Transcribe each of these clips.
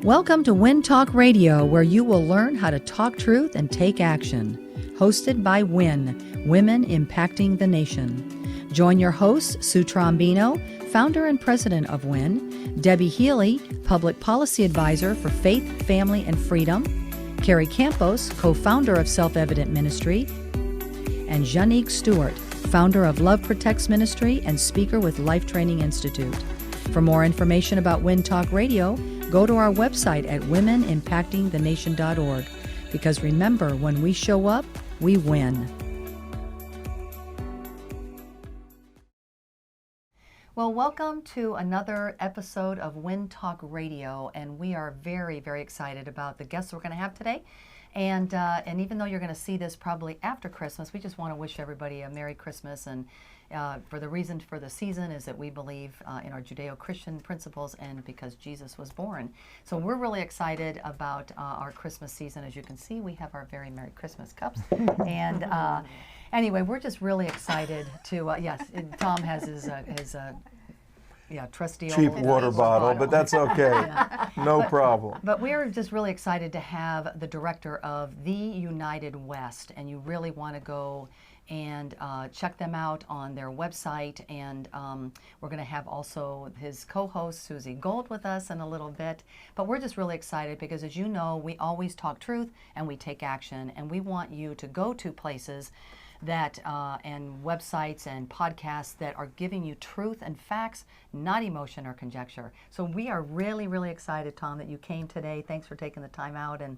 Welcome to Win Talk Radio, where you will learn how to talk truth and take action. Hosted by WIN, Women Impacting the Nation. Join your hosts, Sue Trombino, founder and president of WIN, Debbie Healy, public policy advisor for Faith, Family, and Freedom, Carrie Campos, co-founder of Self-Evident Ministry, and Jannique Stewart, founder of Love Protects Ministry and speaker with Life Training Institute. For more information about Win Talk Radio, go to our website at womenimpactingthenation.org. Because remember, when we show up, we win. Well, welcome to another episode of Win Talk Radio, and we are very, very excited about the guests we're going to have today. And even though you're going to see this probably after Christmas, we just want to wish everybody a Merry Christmas. And for the reason for the season is that we believe in our Judeo-Christian principles and because Jesus was born. So we're really excited about our Christmas season. As you can see, we have our very Merry Christmas cups. And anyway, we're just really excited to, yes, Tom has his trusty cheap old water bottle, but that's okay. Yeah. No problem. But we're just really excited to have the director of The United West, and you really want to go and check them out on their website. And we're going to have also his co-host, Susie Gold, with us in a little bit. But we're just really excited because, as you know, we always talk truth and we take action. And we want you to go to places that and websites and podcasts that are giving you truth and facts, not emotion or conjecture. So we are really, really excited, Tom, that you came today. Thanks for taking the time out. And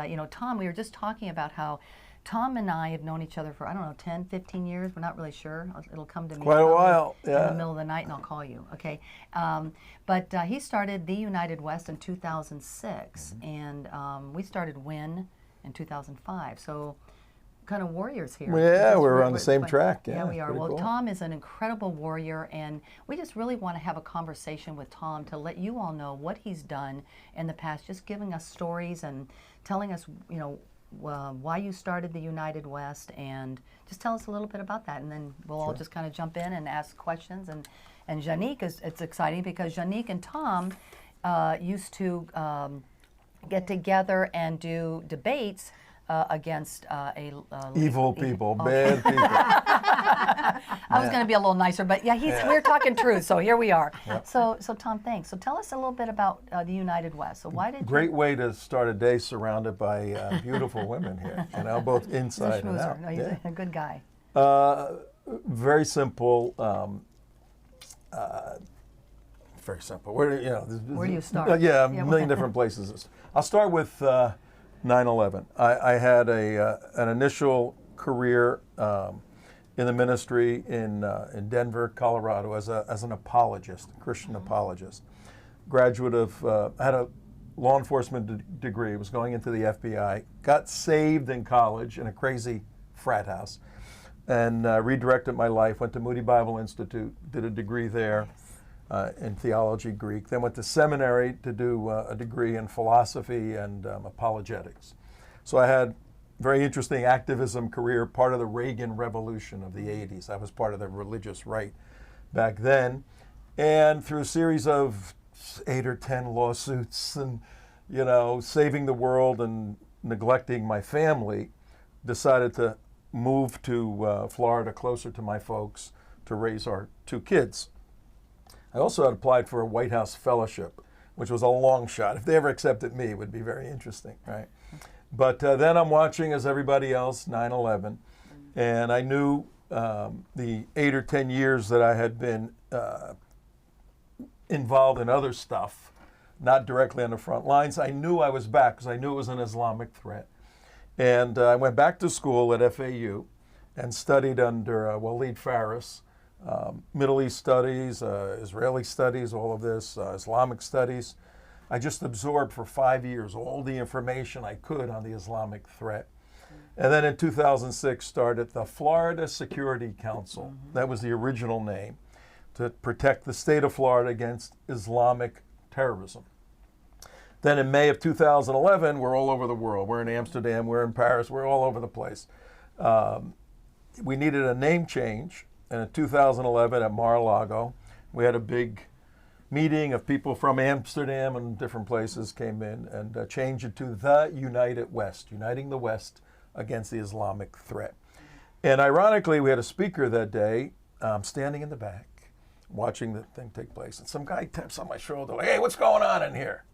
you know, Tom, we were just talking about how Tom and I have known each other for, 10, 15 years. We're not really sure. It'll come to me quite a while, yeah, in the middle of the night, and I'll call you, okay? But he started The United West in 2006, and we started WIN in 2005. So kind of warriors here. Yeah, we're on the same track. Yeah, we are. Well, cool. Tom is an incredible warrior, and we just really want to have a conversation with Tom to let you all know what he's done in the past, just giving us stories and telling us, you know, why you started the United West, and just tell us a little bit about that, and then we'll all just kind of jump in and ask questions. And Jannique, it's exciting because Jannique and Tom used to get together and do debates against evil people, bad people. I was going to be a little nicer, but yeah, we're talking truth, so here we are. Yep. So Tom, thanks. So tell us a little bit about the United West. So why did Great way to start a day surrounded by beautiful women here, you know, both inside and out. No, he's a good guy. Very simple. Very simple. Where do you start? Yeah, a million different places. I'll start with 9/11. I had an initial career in the ministry in Denver, Colorado, as an apologist, Christian apologist. Graduate of, had a law enforcement degree, was going into the FBI, got saved in college in a crazy frat house, and redirected my life, went to Moody Bible Institute, did a degree there. In theology, Greek, then went to seminary to do a degree in philosophy and apologetics. So I had a very interesting activism career, part of the Reagan Revolution of the 80s. I was part of the religious right back then. And through a series of 8 or 10 lawsuits and, you know, saving the world and neglecting my family, decided to move to Florida, closer to my folks, to raise our 2 kids. I also had applied for a White House fellowship, which was a long shot. If they ever accepted me, it would be very interesting, right? But then I'm watching, as everybody else, 9/11, and I knew the 8 or 10 years that I had been involved in other stuff, not directly on the front lines. I knew I was back because I knew it was an Islamic threat. And I went back to school at FAU and studied under Walid Faris, Middle East studies, Israeli studies, all of this, Islamic studies. I just absorbed for 5 years all the information I could on the Islamic threat. And then in 2006 started the Florida Security Council. That was the original name, to protect the state of Florida against Islamic terrorism. Then in May of 2011, we're all over the world. We're in Amsterdam, we're in Paris, we're all over the place. We needed a name change. And in 2011 at Mar-a-Lago, we had a big meeting of people from Amsterdam and different places came in and changed it to the United West, uniting the West against the Islamic threat. And ironically, we had a speaker that day standing in the back, watching the thing take place. And some guy taps on my shoulder, like, hey, what's going on in here?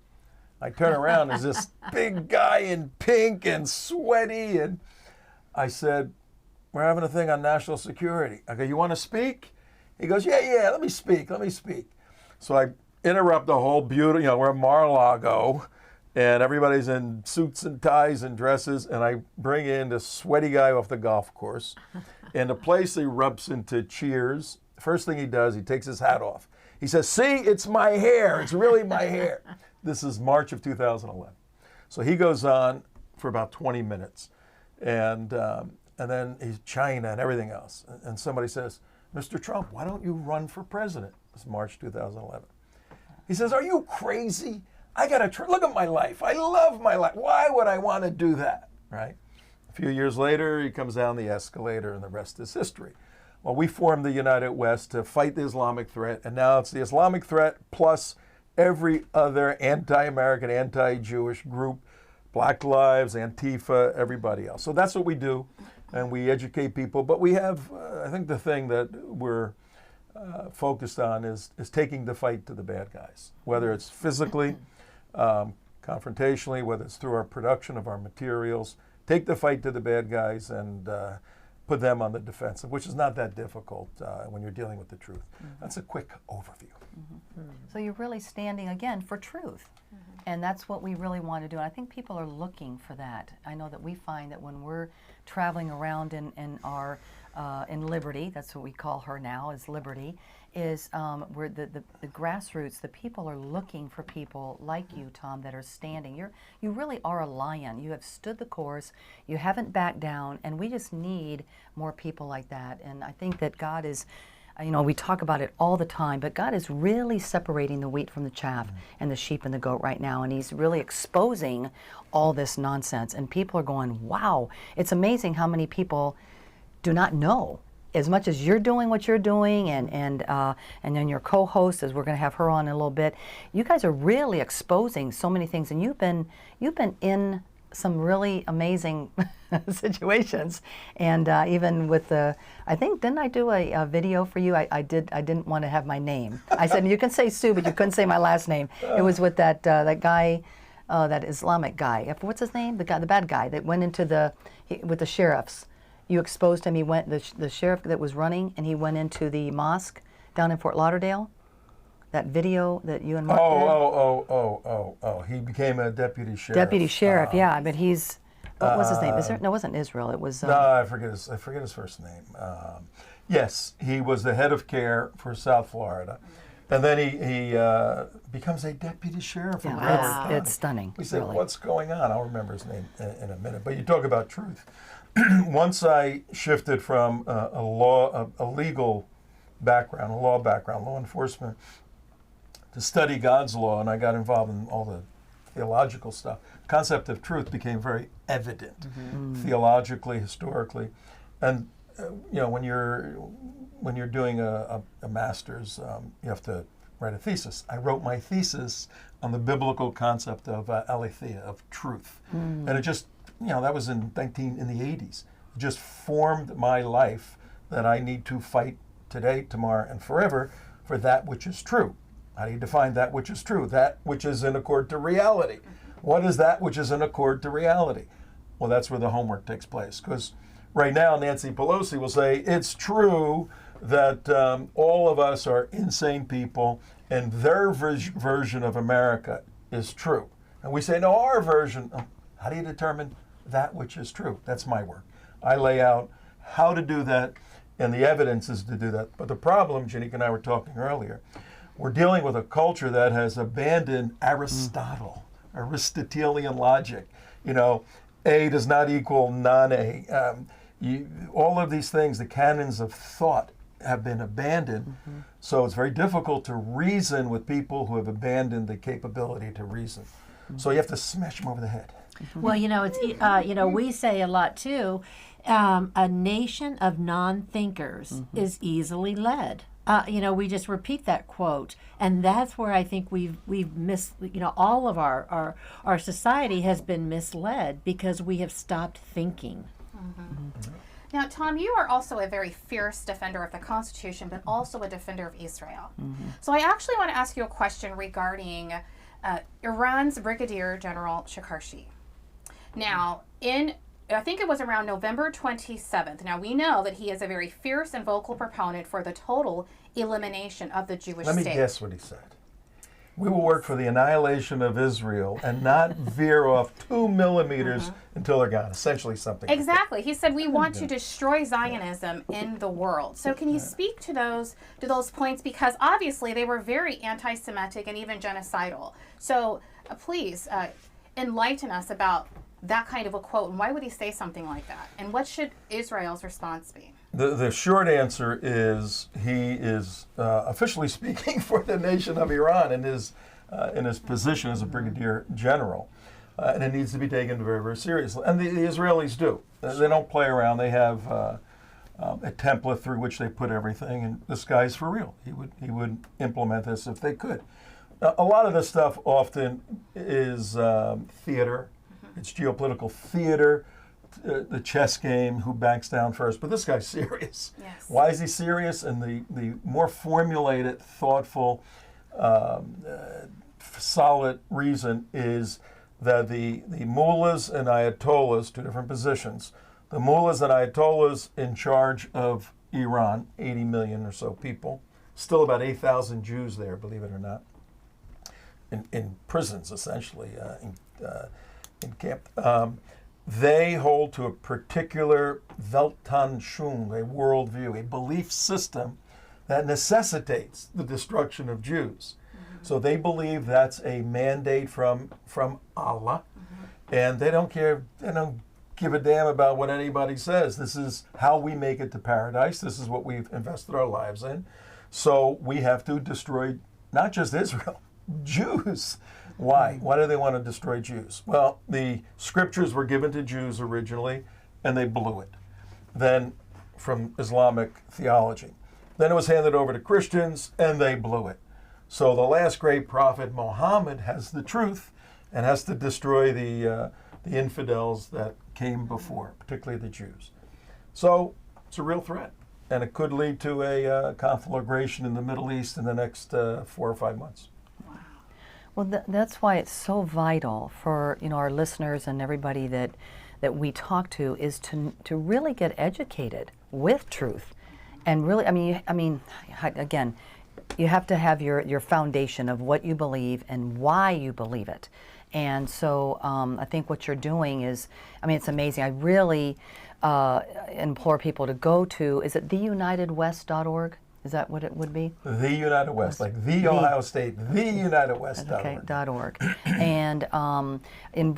I turn around, there's this big guy in pink and sweaty. And I said, we're having a thing on national security. I go, you want to speak? He goes, yeah, let me speak. So I interrupt the whole beauty, we're at Mar-a-Lago, and everybody's in suits and ties and dresses, and I bring in this sweaty guy off the golf course, and the place erupts into cheers. First thing he does, he takes his hat off. He says, see, it's my hair. It's really my hair. This is March of 2011. So he goes on for about 20 minutes, and then he's China and everything else. And somebody says, Mr. Trump, why don't you run for president? It's March 2011. He says, are you crazy? I got to look at my life. I love my life. Why would I want to do that, right? A few years later, he comes down the escalator, and the rest is history. Well, we formed the United West to fight the Islamic threat, and now it's the Islamic threat plus every other anti-American, anti-Jewish group, Black Lives, Antifa, everybody else. So that's what we do, and we educate people. But we have, I think the thing that we're focused on is taking the fight to the bad guys, whether it's physically, confrontationally, whether it's through our production of our materials. Take the fight to the bad guys and put them on the defensive, which is not that difficult when you're dealing with the truth. That's a quick overview. So you're really standing, again, for truth. And that's what we really want to do. And I think people are looking for that. I know that we find that when we're traveling around in our in Liberty, that's what we call her now, is Liberty, is where the grassroots, the people are looking for people like you, Tom, that are standing. You really are a lion. You have stood the course. You haven't backed down, and we just need more people like that. And I think that God is, we talk about it all the time, but God is really separating the wheat from the chaff and the sheep and the goat right now, and He's really exposing all this nonsense. And people are going, wow, it's amazing how many people do not know as much as you're doing what you're doing, and then your co-host, as we're going to have her on in a little bit. You guys are really exposing so many things, and you've been in some really amazing situations, and even with the, I think, didn't I do a video for you? I didn't want to have my name. I said you can say Sue, but you couldn't say my last name. It was with that guy, that Islamic guy. What's his name? The bad guy that went into with the sheriffs. You exposed him. He went, the sheriff that was running, and he went into the mosque down in Fort Lauderdale. That video that you and Mark did. He became a deputy sheriff. Deputy sheriff, yeah. But he's, what was his name? No, it wasn't Israel. It was. No, I forget his first name. Yes, he was the head of care for South Florida. And then he becomes a deputy sheriff. Yeah, it's stunning. We said, really. What's going on? I'll remember his name in a minute. But you talk about truth. Once I shifted from a legal background, law enforcement, to study God's law, and I got involved in all the theological stuff, the concept of truth became very evident, theologically, historically. And when you're doing a master's, you have to write a thesis. I wrote my thesis on the biblical concept of aletheia, of truth. And it just, that was in the 80s. It just formed my life that I need to fight today, tomorrow, and forever for that which is true. How do you define that which is true? That which is in accord to reality. What is that which is in accord to reality? Well, that's where the homework takes place. Because right now, Nancy Pelosi will say, it's true that all of us are insane people, and their version of America is true. And we say, no, our version. How do you determine that which is true? That's my work. I lay out how to do that, and the evidence is to do that. But the problem, Jannique and I were talking earlier, we're dealing with a culture that has abandoned Aristotle, Aristotelian logic. A does not equal non-A. All of these things, the canons of thought, have been abandoned. So it's very difficult to reason with people who have abandoned the capability to reason. So you have to smash them over the head. Well, it's we say a lot too. A nation of non-thinkers is easily led. we just repeat that quote, and that's where I think we've all of our society has been misled because we have stopped thinking. Now, Tom, you are also a very fierce defender of the Constitution, but also a defender of Israel. So I actually want to ask you a question regarding Iran's Brigadier General Shekarshi. Now, I think it was around November 27th. Now, we know that he is a very fierce and vocal proponent for the total elimination of the Jewish state. Let me guess what he said. We will work for the annihilation of Israel and not veer off 2 millimeters until they're gone. Essentially something exactly. He said, we want to destroy Zionism in the world. So can you speak to those points? Because obviously they were very anti-Semitic and even genocidal. So please enlighten us about that kind of a quote, and why would he say something like that? And what should Israel's response be? The short answer is he is officially speaking for the nation of Iran in his position as a brigadier general, and it needs to be taken very, very seriously. And the Israelis do. They don't play around. They have a template through which they put everything, and this guy's for real. He would implement this if they could. Now, a lot of this stuff often is theater. It's geopolitical theater. The chess game, who backs down first. But this guy's serious. Yes. Why is he serious? And the more formulated, thoughtful, solid reason is that the mullahs and ayatollahs, two different positions, the mullahs and ayatollahs in charge of Iran, 80 million or so people, still about 8,000 Jews there, believe it or not, in prisons, essentially, in camp. They hold to a particular Weltanschauung, a worldview, a belief system that necessitates the destruction of Jews. So they believe that's a mandate from Allah, and they don't care. They don't give a damn about what anybody says. This is how we make it to paradise. This is what we've invested our lives in. So we have to destroy not just Israel, Jews. Why? Why do they want to destroy Jews? Well, the scriptures were given to Jews originally, and they blew it. Then, from Islamic theology. Then it was handed over to Christians, and they blew it. So the last great prophet, Muhammad, has the truth and has to destroy the infidels that came before, particularly the Jews. So it's a real threat, and it could lead to a conflagration in the Middle East in the next 4 or 5 months. Well, that's why it's so vital for our listeners and everybody that we talk to is to really get educated with truth, and really, I mean, again, you have to have your foundation of what you believe and why you believe it, and so I think what you're doing is, it's amazing. I really implore people to go to, is it theunitedwest.org? Is that what it would be? The United West, like the Ohio State, theunitedwest.org. Okay, .org. And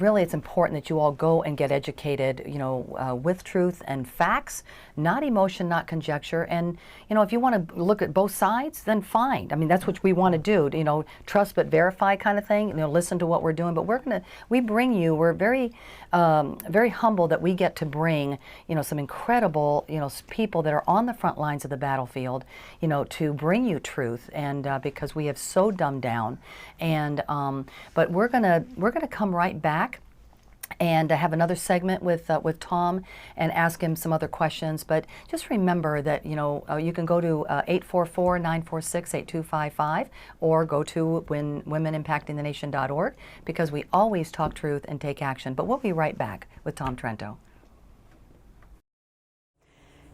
really it's important that you all go and get educated, with truth and facts, not emotion, not conjecture. And, if you want to look at both sides, then fine. That's what we want to do, trust but verify kind of thing, listen to what we're doing. But we're very, very humble that we get to bring, some incredible, people that are on the front lines of the battlefield, to bring you truth, and because we have so dumbed down, and but we're gonna come right back and have another segment with Tom and ask him some other questions. But just remember that you can go to 844-946-8255 or go to womenimpactingthenation.org, because we always talk truth and take action. But we'll be right back with Tom Trento.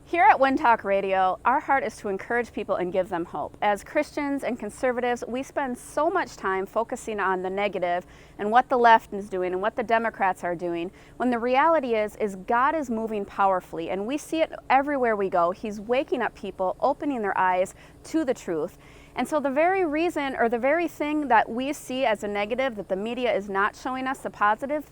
Here at Win Talk Radio, our heart is to encourage people and give them hope. As Christians and conservatives, we spend so much time focusing on the negative and what the left is doing and what the Democrats are doing, when the reality is God is moving powerfully, and we see it everywhere we go. He's waking up people, opening their eyes to the truth. And so the very reason, or the very thing that we see as a negative, that the media is not showing us the positive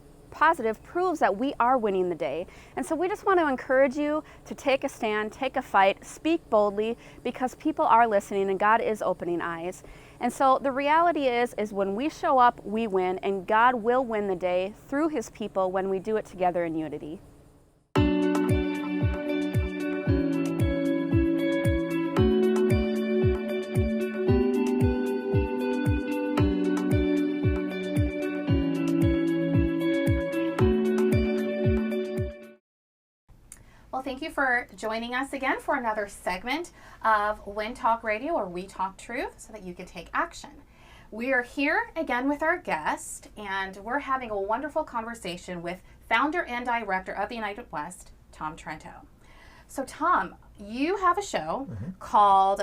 proves that we are winning the day. And so we just want to encourage you to take a stand, take a fight, speak boldly, because people are listening and God is opening eyes. And so the reality is when we show up, we win, and God will win the day through his people when we do it together in unity. thank you for joining us again for another segment of Win Talk Radio, or We Talk Truth, so that you can take action. We are here again with our guest, and we're having a wonderful conversation with founder and director of the United West, Tom Trento. So Tom, you have a show called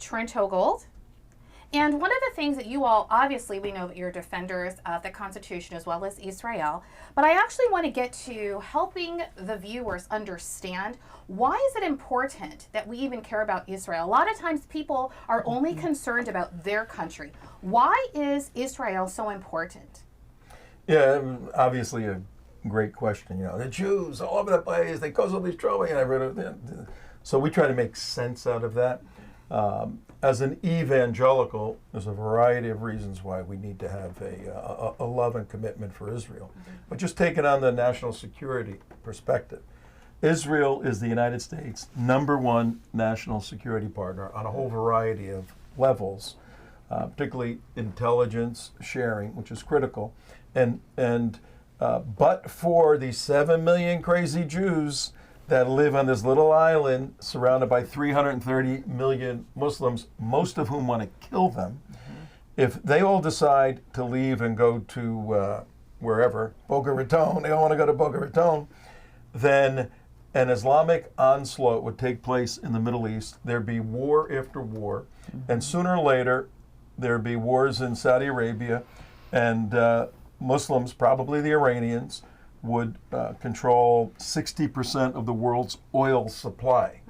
Trento Gold. And one of the things that you all, obviously we know that you're defenders of the Constitution as well as Israel, but I actually want to get to helping the viewers understand, why is it important that we even care about Israel? A lot of times people are only concerned about their country. Why is Israel so important? Yeah, obviously a great question. The Jews all over the place, they cause all these trouble. And I read it. So we try to make sense out of that. As an evangelical, there's a variety of reasons why we need to have a love and commitment for Israel. But just taking on the national security perspective, Israel is the United States' #1 national security partner on a whole variety of levels, particularly intelligence sharing, which is critical. But for the 7 million crazy Jews that live on this little island surrounded by 330 million Muslims, most of whom want to kill them, if they all decide to leave and go to wherever, Boca Raton, they all want to go to Boca Raton, then an Islamic onslaught would take place in the Middle East. There'd be war after war, and sooner or later there'd be wars in Saudi Arabia, and Muslims, probably the Iranians, would control 60% of the world's oil supply.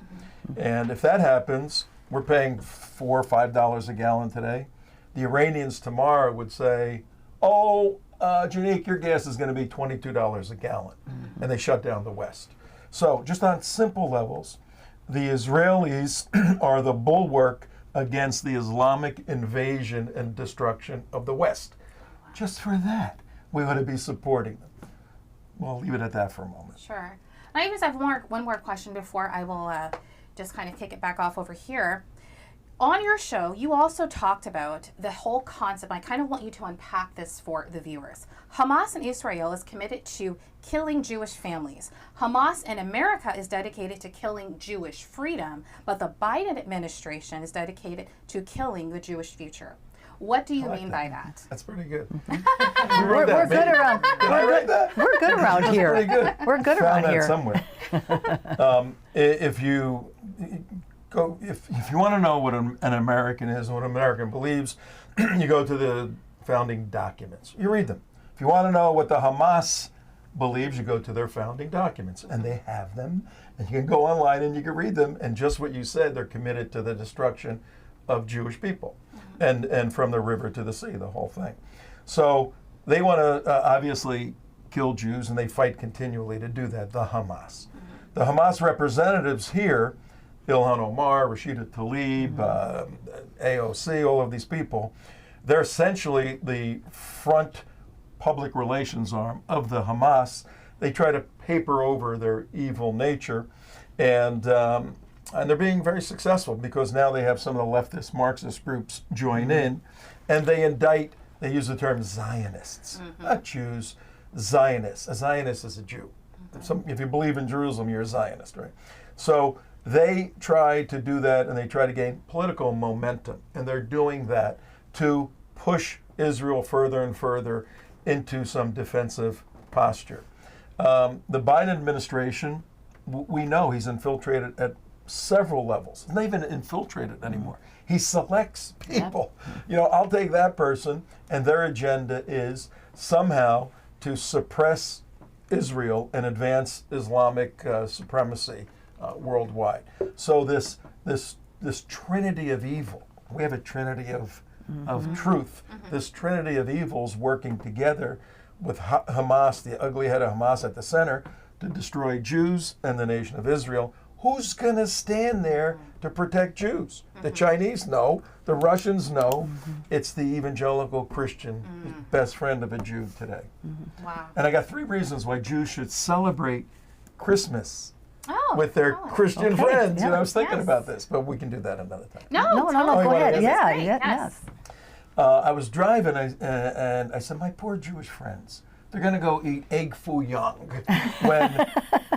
And if that happens, we're paying $4 or $5 a gallon today. The Iranians tomorrow would say, Jannique, your gas is going to be $22 a gallon. And they shut down the West. So just on simple levels, the Israelis are the bulwark against the Islamic invasion and destruction of the West. Just for that, we ought to be supporting them. We'll leave it at that for a moment. Sure. I just have one more question before I will just kind of kick it back off over here. On your show, you also talked about the whole concept. I kind of want you to unpack this for the viewers. Hamas in Israel is committed to killing Jewish families. Hamas in America is dedicated to killing Jewish freedom, but the Biden administration is dedicated to killing the Jewish future. What do you mean by that? That's pretty good. We're good around. Did I write that? We're good around here. Pretty good. We're good Found around that here. somewhere. If you want to know what an American is and what an American believes, you go to the founding documents. You read them. If you want to know what the Hamas believes, you go to their founding documents, and they have them. And you can go online and you can read them. And just what you said, they're committed to the destruction of Jewish people, and from the river to the sea, the whole thing. So they want to obviously kill Jews, and they fight continually to do that, the Hamas. The Hamas representatives here, Ilhan Omar, Rashida Tlaib, AOC, all of these people, they're essentially the front public relations arm of the Hamas. They try to paper over their evil nature, and they're being very successful because now they have some of the leftist Marxist groups join in, and they use the term Zionists, not Jews, Zionists. A Zionist is a Jew. If you believe in Jerusalem, you're a Zionist, right? So they try to do that, and they try to gain political momentum, and they're doing that to push Israel further and further into some defensive posture. The Biden administration, we know he's infiltrated at several levels. He's not even infiltrated anymore. He selects people. I'll take that person, and their agenda is somehow to suppress Israel and advance Islamic supremacy worldwide. So this trinity of evil, we have a trinity of truth. This trinity of evils working together with Hamas, the ugly head of Hamas at the center, to destroy Jews and the nation of Israel. Who's going to stand there to protect Jews? The Chinese know. The Russians know. It's the evangelical Christian, best friend of a Jew today. Wow. And I got 3 reasons why Jews should celebrate Christmas with their Christian friends. Yeah. I was thinking about this, but we can do that another time. No, go ahead. Yes. I was driving, and I said, my poor Jewish friends, they're going to go eat egg foo young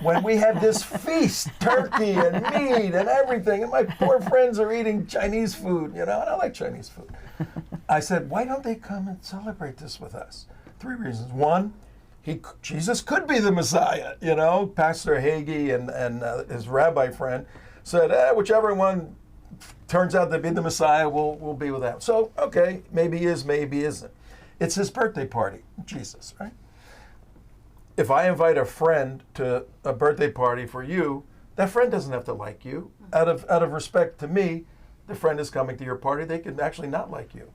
when we have this feast, turkey and meat and everything, and my poor friends are eating Chinese food, and I like Chinese food. I said, why don't they come and celebrate this with us? 3 reasons. One, Jesus could be the Messiah, Pastor Hagee and his rabbi friend said, whichever one turns out to be the Messiah, we'll be with that. So, okay, maybe he is, maybe isn't. It's his birthday party, Jesus, right? If I invite a friend to a birthday party for you, that friend doesn't have to like you. Out of respect to me, the friend is coming to your party. They can actually not like you.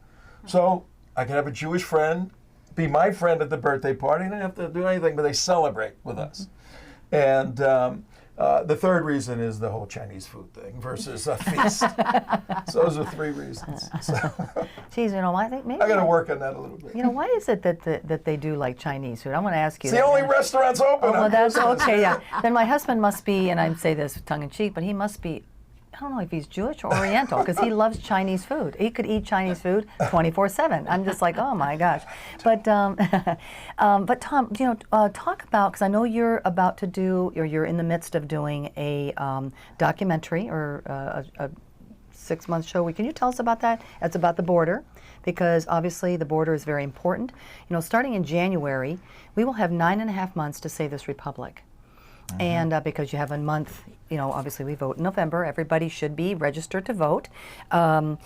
So I can have a Jewish friend be my friend at the birthday party, and they don't have to do anything, but they celebrate with us. And the third reason is the whole Chinese food thing versus a feast. So those are 3 reasons. So, Geez, I think maybe I got to work on that a little bit. why is it that they do like Chinese food? I want to ask you. It's the only restaurants open. Oh, well, on that's Christmas. okay. Yeah. Then my husband must be, and I say this tongue in cheek, but he must be. I don't know if he's Jewish or Oriental because he loves Chinese food. He could eat Chinese food 24/7. I'm just like, oh my gosh. But Tom, talk about, because I know you're about to do, or you're in the midst of doing a documentary or a 6-month show. Can you tell us about that? It's about the border, because obviously the border is very important. Starting in January, we will have 9.5 months to save this republic. Mm-hmm. And because you have a month, obviously we vote in November. Everybody should be registered to vote. But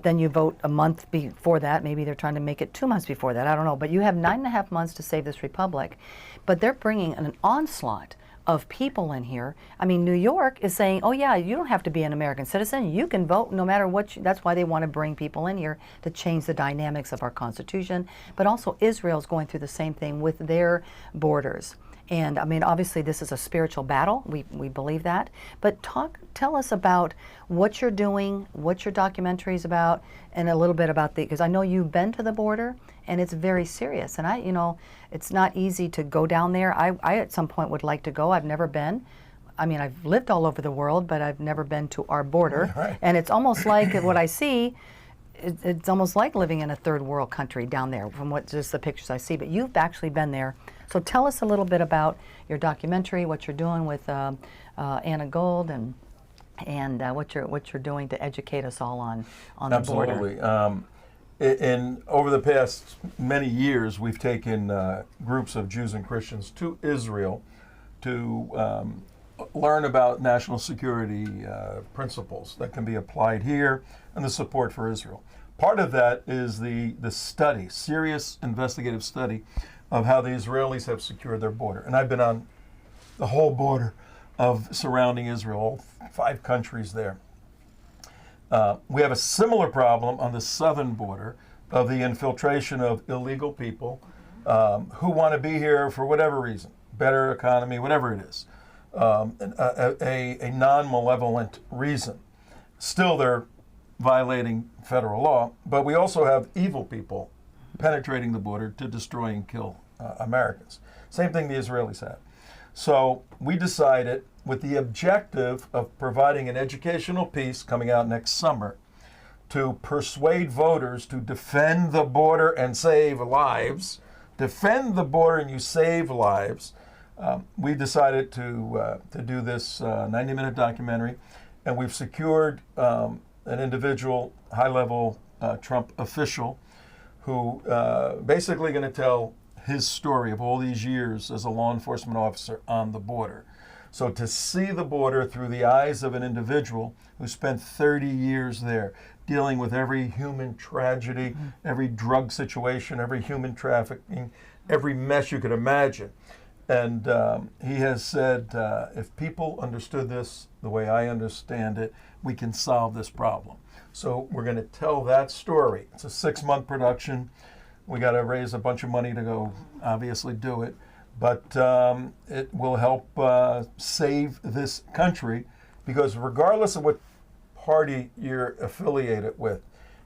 then you vote a month before that. Maybe they're trying to make it 2 months before that. I don't know. But you have 9.5 months to save this republic. But they're bringing an onslaught of people in here. I mean, New York is saying, oh yeah, you don't have to be an American citizen. You can vote no matter what. That's why they want to bring people in here to change the dynamics of our Constitution. But also Israel's going through the same thing with their borders. And I mean, obviously this is a spiritual battle. We believe that. But tell us about what you're doing, what your documentary is about, and a little bit about because I know you've been to the border and it's very serious. And it's not easy to go down there. I at some point would like to go. I've never been. I mean, I've lived all over the world, but I've never been to our border. Right. And it's almost like what I see, it's almost like living in a third world country down there from just the pictures I see. But you've actually been there. So tell us a little bit about your documentary, what you're doing with Anna Gold, and what you're doing to educate us all on the border. Absolutely. Over the past many years, we've taken groups of Jews and Christians to Israel to learn about national security principles that can be applied here and the support for Israel. Part of that is the study, serious investigative study of how the Israelis have secured their border. And I've been on the whole border of surrounding Israel, all 5 countries there. We have a similar problem on the southern border of the infiltration of illegal people who want to be here for whatever reason, better economy, whatever it is, a non-malevolent reason. Still, they're violating federal law, but we also have evil people penetrating the border to destroy and kill Americans. Same thing the Israelis have. So we decided, with the objective of providing an educational piece coming out next summer, to persuade voters to defend the border and save lives. Defend the border and you save lives. We decided to do this 90-minute documentary, and we've secured an individual, high-level Trump official, who basically going to tell his story of all these years as a law enforcement officer on the border. So to see the border through the eyes of an individual who spent 30 years there, dealing with every human tragedy, every drug situation, every human trafficking, every mess you could imagine. And he has said, if people understood this the way I understand it, we can solve this problem. So we're going to tell that story. It's a 6-month production. We got to raise a bunch of money to go, obviously, do it. But it will help save this country, because regardless of what party you're affiliated with,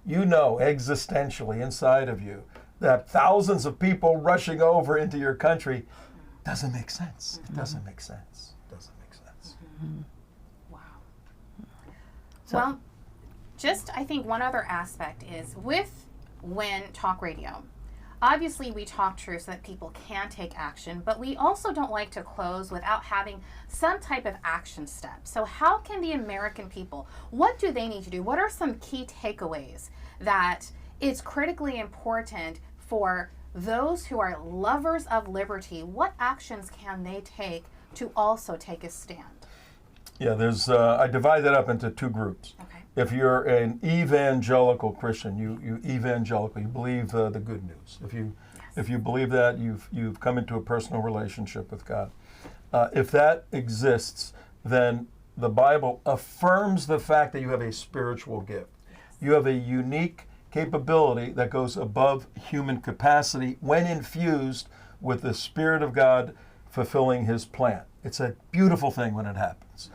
you know existentially inside of you that thousands of people rushing over into your country doesn't make sense. It doesn't make sense. It doesn't make sense. Wow. Well, just I think one other aspect is with WIN Talk Radio, obviously we talk truth so that people can take action, but we also don't like to close without having some type of action step. So how can the American people, what do they need to do? What are some key takeaways that it's critically important for those who are lovers of liberty? What actions can they take to also take a stand? Yeah, I divide that up into two groups. Okay. If you're an evangelical Christian, you believe the good news. If you believe that, you've come into a personal relationship with God. If that exists, then the Bible affirms the fact that you have a spiritual gift. You have a unique capability that goes above human capacity when infused with the Spirit of God fulfilling His plan. It's a beautiful thing when it happens.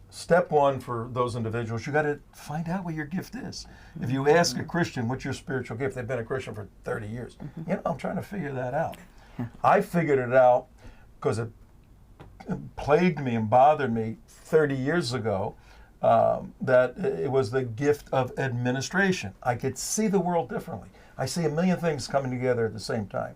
Step one for those individuals, you got to find out what your gift is. If you ask a Christian, what's your spiritual gift? They've been a Christian for 30 years. I'm trying to figure that out. I figured it out because it plagued me and bothered me 30 years ago, that it was the gift of administration. I could see the world differently. I see a million things coming together at the same time.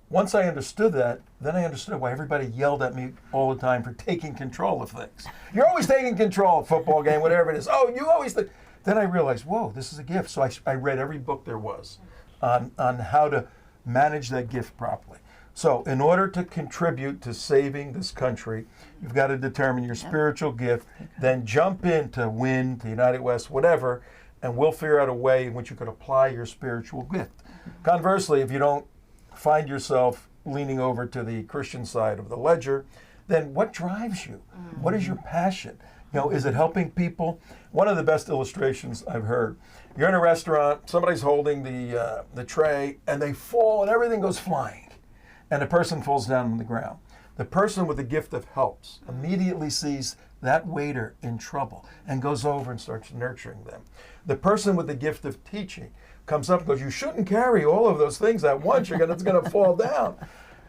Once I understood that, then I understood why everybody yelled at me all the time for taking control of things. You're always taking control of a football game, whatever it is. Oh, you always think. Then I realized, whoa, this is a gift. So I read every book there was on how to manage that gift properly. So in order to contribute to saving this country, you've got to determine your spiritual gift, then jump in to WIN, to United West, whatever, and we'll figure out a way in which you could apply your spiritual gift. Conversely, if you don't find yourself leaning over to the Christian side of the ledger, then what drives you? What is your passion? Is it helping people? One of the best illustrations I've heard, you're in a restaurant, somebody's holding the tray, and they fall and everything goes flying, and the person falls down on the ground. The person with the gift of helps immediately sees that waiter in trouble and goes over and starts nurturing them. The person with the gift of teaching comes up and goes, you shouldn't carry all of those things at once, it's going to fall down.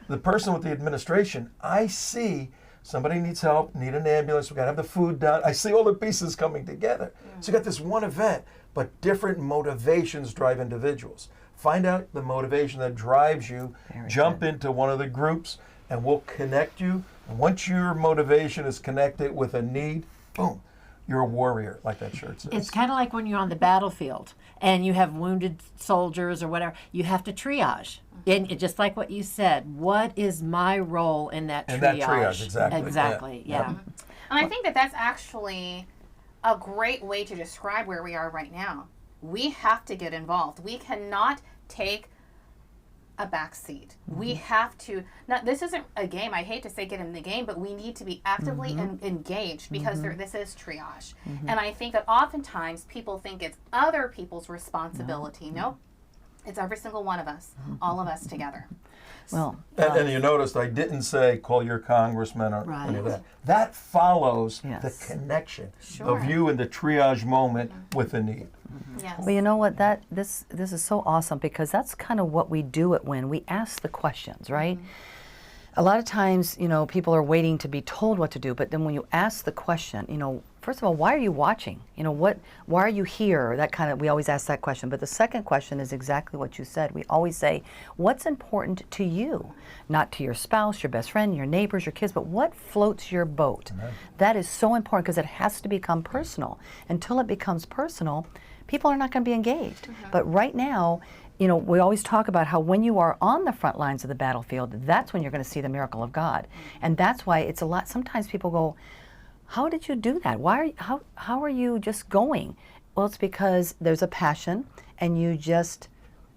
The person with the administration, I see somebody needs help, need an ambulance, we got to have the food done. I see all the pieces coming together. So you got this one event, but different motivations drive individuals. Find out the motivation that drives you, jump into one of the groups, and we'll connect you. And once your motivation is connected with a need, boom, you're a warrior, like that shirt says. It's kind of like when you're on the battlefield and you have wounded soldiers or whatever, you have to triage. And just like what you said, what is my role in that triage? In that triage, exactly. Exactly, yeah. And I think that that's actually a great way to describe where we are right now. We have to get involved. We cannot take a back seat. We have to, now this isn't a game, I hate to say get in the game, but we need to be actively engaged because this is triage. And I think that oftentimes people think it's other people's responsibility. No, it's every single one of us, all of us together. Well, and you noticed I didn't say call your congressman or any of that. That follows the connection of you in the triage moment with the need. Yes. Well, you know what? This is so awesome because that's kind of what we do at WIN. We ask the questions, right? A lot of times, people are waiting to be told what to do, but then when you ask the question, first of all, why are you watching? Why are you here? We always ask that question. But the second question is exactly what you said. We always say, what's important to you? Not to your spouse, your best friend, your neighbors, your kids, but what floats your boat? That is so important because it has to become personal. Until it becomes personal, people are not going to be engaged. But right now, we always talk about how when you are on the front lines of the battlefield, that's when you're going to see the miracle of God. And that's why it's a lot, sometimes people go, how did you do that? How are you just going? Well, it's because there's a passion and you just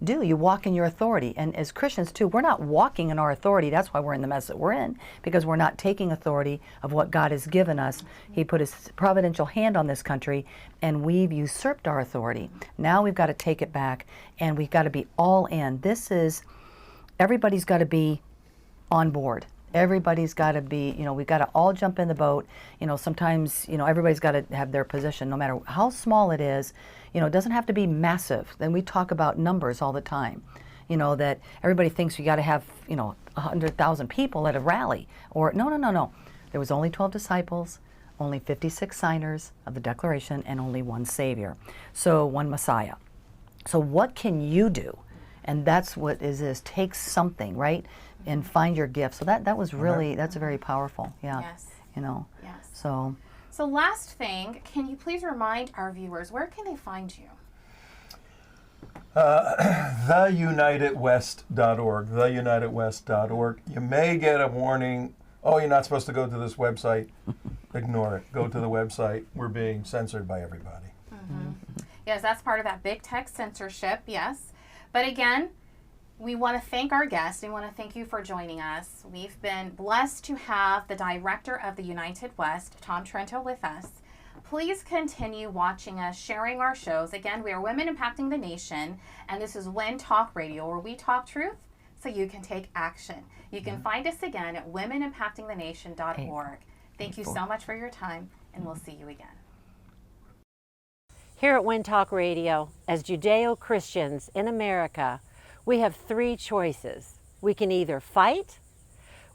do. You walk in your authority. And as Christians too, we're not walking in our authority. That's why we're in the mess that we're in, because we're not taking authority of what God has given us. He put His providential hand on this country and we've usurped our authority. Now we've got to take it back and we've got to be all in. Everybody's got to be on board. Everybody's got to be, we've got to all jump in the boat. Sometimes, everybody's got to have their position, no matter how small it is. It doesn't have to be massive. Then we talk about numbers all the time. That everybody thinks you got to have, 100,000 people at a rally. Or no. There was only 12 disciples, only 56 signers of the Declaration, and only one Savior. So one Messiah. So what can you do? And that's what is take something, right? And find your gift. So that was really, that's very powerful. Yeah. Yes. You know. Yes. So last thing, can you please remind our viewers, where can they find you? theunitedwest.org, theunitedwest.org. You may get a warning, oh, you're not supposed to go to this website. Ignore it. Go to the website. We're being censored by everybody. Yes, that's part of that big tech censorship, yes. But again, we want to thank our guests. We want to thank you for joining us. We've been blessed to have the director of the United West, Tom Trento, with us. Please continue watching us, sharing our shows. Again, we are Women Impacting the Nation, and this is Win Talk Radio, where we talk truth so you can take action. You can find us again at womenimpactingthenation.org. Thank you so much for your time, and we'll see you again. Here at Win Talk Radio, as Judeo-Christians in America, we have three choices. We can either fight,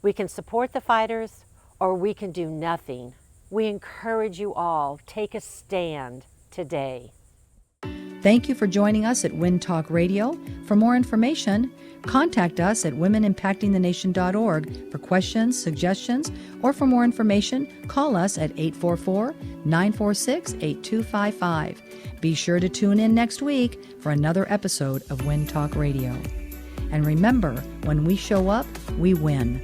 we can support the fighters, or we can do nothing. We encourage you all, take a stand today. thank you for joining us at Win Talk Radio. For more information, contact us at womenimpactingthenation.org for questions, suggestions, or for more information, call us at 844-946-8255. Be sure to tune in next week for another episode of Win Talk Radio. And remember, when we show up, we win.